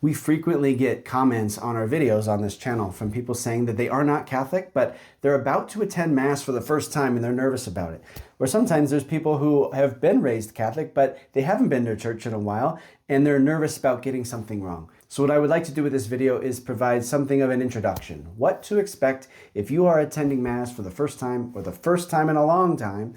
We frequently get comments on our videos on this channel from people saying that they are not Catholic, but they're about to attend Mass for the first time and they're nervous about it. Or sometimes there's people who have been raised Catholic, but they haven't been to church in a while and they're nervous about getting something wrong. So what I would like to do with this video is provide something of an introduction. What to expect if you are attending Mass for the first time or the first time in a long time,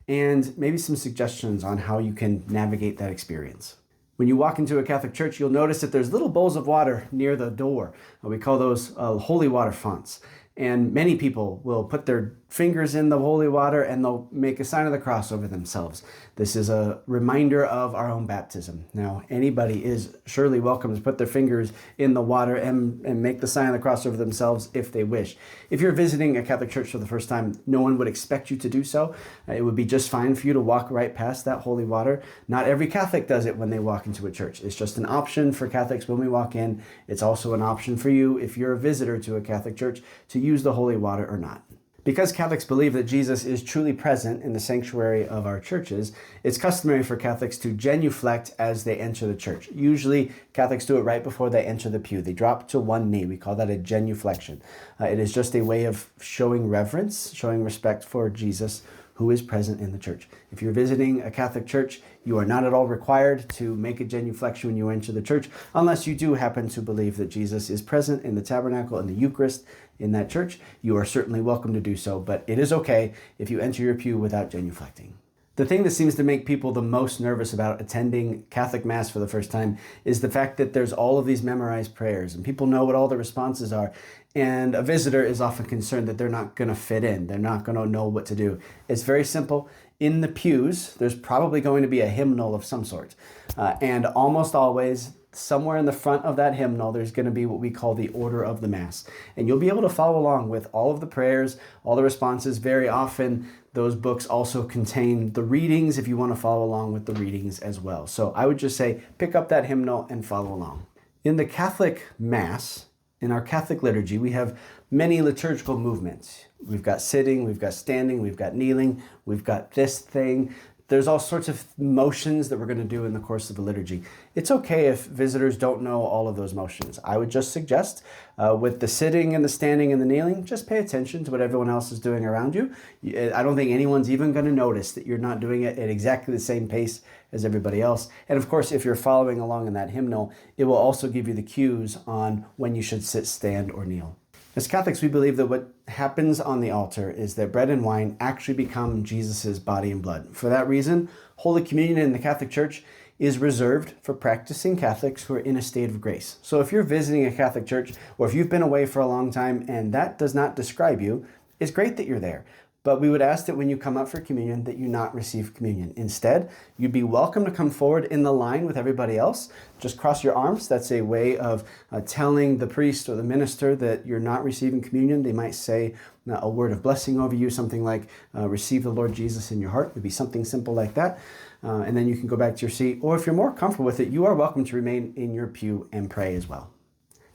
and maybe some suggestions on how you can navigate that experience. When you walk into a Catholic church, you'll notice that there's little bowls of water near the door. We call those holy water fonts. And many people will put their fingers in the holy water and they'll make a sign of the cross over themselves. This is a reminder of our own baptism. Now, anybody is surely welcome to put their fingers in the water and make the sign of the cross over themselves if they wish. If you're visiting a Catholic church for the first time, no one would expect you to do so. It would be just fine for you to walk right past that holy water. Not every Catholic does it when they walk into a church. It's just an option for Catholics when we walk in. It's also an option for you if you're a visitor to a Catholic church to use the holy water or not. Because Catholics believe that Jesus is truly present in the sanctuary of our churches, it's customary for Catholics to genuflect as they enter the church. Usually, Catholics do it right before they enter the pew. They drop to one knee. We call that a genuflection. It is just a way of showing reverence, showing respect for Jesus, who is present in the church. If you're visiting a Catholic church, you are not at all required to make a genuflection when you enter the church, unless you do happen to believe that Jesus is present in the tabernacle and the Eucharist in that church. You are certainly welcome to do so, but it is okay if you enter your pew without genuflecting. The thing that seems to make people the most nervous about attending Catholic Mass for the first time is the fact that there's all of these memorized prayers and people know what all the responses are. And a visitor is often concerned that they're not going to fit in. They're not going to know what to do. It's very simple. In the pews, there's probably going to be a hymnal of some sort. And almost always, somewhere in the front of that hymnal, there's going to be what we call the order of the Mass. And you'll be able to follow along with all of the prayers, all the responses. Very often, those books also contain the readings if you want to follow along with the readings as well. So I would just say, pick up that hymnal and follow along. In the Catholic Mass, in our Catholic liturgy, we have many liturgical movements. We've got sitting, we've got standing, we've got kneeling, we've got this thing. There's all sorts of motions that we're going to do in the course of the liturgy. It's okay if visitors don't know all of those motions. I would just suggest with the sitting and the standing and the kneeling, just pay attention to what everyone else is doing around you. I don't think anyone's even going to notice that you're not doing it at exactly the same pace as everybody else. And of course, if you're following along in that hymnal, it will also give you the cues on when you should sit, stand, or kneel. As Catholics, we believe that what happens on the altar is that bread and wine actually become Jesus's body and blood. For that reason, Holy Communion in the Catholic Church is reserved for practicing Catholics who are in a state of grace. So if you're visiting a Catholic church, or if you've been away for a long time and that does not describe you, it's great that you're there. But we would ask that when you come up for communion that you not receive communion. Instead, you'd be welcome to come forward in the line with everybody else. Just cross your arms. That's a way of telling the priest or the minister that you're not receiving communion. They might say a word of blessing over you, something like receive the Lord Jesus in your heart. It would be something simple like that. And then you can go back to your seat. Or if you're more comfortable with it, you are welcome to remain in your pew and pray as well.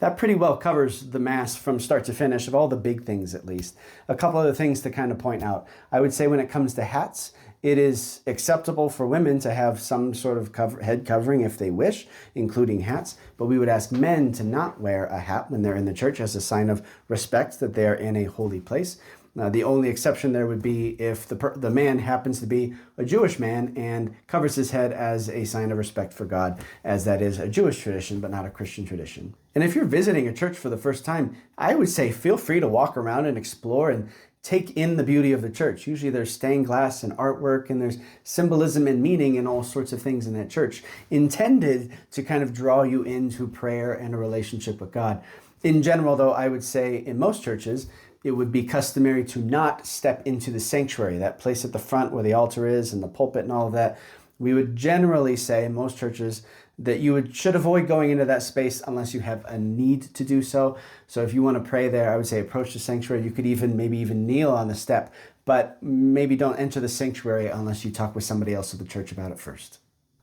That pretty well covers the Mass from start to finish, of all the big things at least. A couple other things to kind of point out. I would say when it comes to hats, it is acceptable for women to have some sort of head covering if they wish, including hats, but we would ask men to not wear a hat when they're in the church as a sign of respect that they are in a holy place. The only exception there would be if the man happens to be a Jewish man and covers his head as a sign of respect for God, as that is a Jewish tradition, but not a Christian tradition. And if you're visiting a church for the first time, I would say feel free to walk around and explore and take in the beauty of the church. Usually there's stained glass and artwork and there's symbolism and meaning and all sorts of things in that church intended to kind of draw you into prayer and a relationship with God. In general, though, I would say in most churches, it would be customary to not step into the sanctuary, that place at the front where the altar is and the pulpit and all of that. We would generally say in most churches that you should avoid going into that space unless you have a need to do so. So if you want to pray there, I would say approach the sanctuary. You could maybe even kneel on the step, but maybe don't enter the sanctuary unless you talk with somebody else at the church about it first.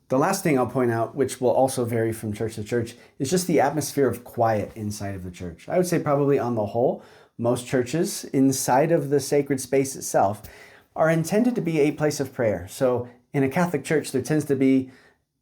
The last thing I'll point out, which will also vary from church to church, is just the atmosphere of quiet inside of the church. I would say probably on the whole, most churches inside of the sacred space itself are intended to be a place of prayer. So in a Catholic church, there tends to be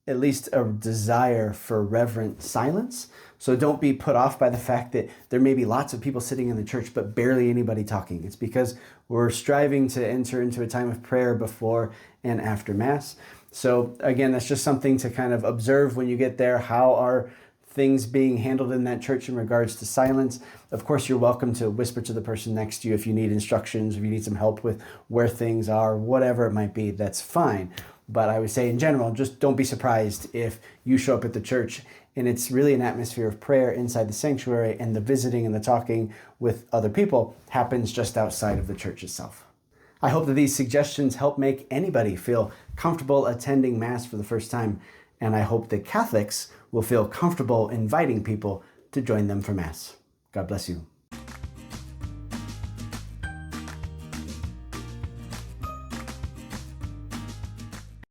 at least a desire for reverent silence. So don't be put off by the fact that there may be lots of people sitting in the church, but barely anybody talking. It's because we're striving to enter into a time of prayer before and after Mass. So again, that's just something to kind of observe when you get there. How are things being handled in that church in regards to silence? Of course, you're welcome to whisper to the person next to you if you need instructions, if you need some help with where things are, whatever it might be, that's fine. But I would say in general, just don't be surprised if you show up at the church and it's really an atmosphere of prayer inside the sanctuary, and the visiting and the talking with other people happens just outside of the church itself. I hope that these suggestions help make anybody feel comfortable attending Mass for the first time, and I hope that Catholics will feel comfortable inviting people to join them for Mass. God bless you.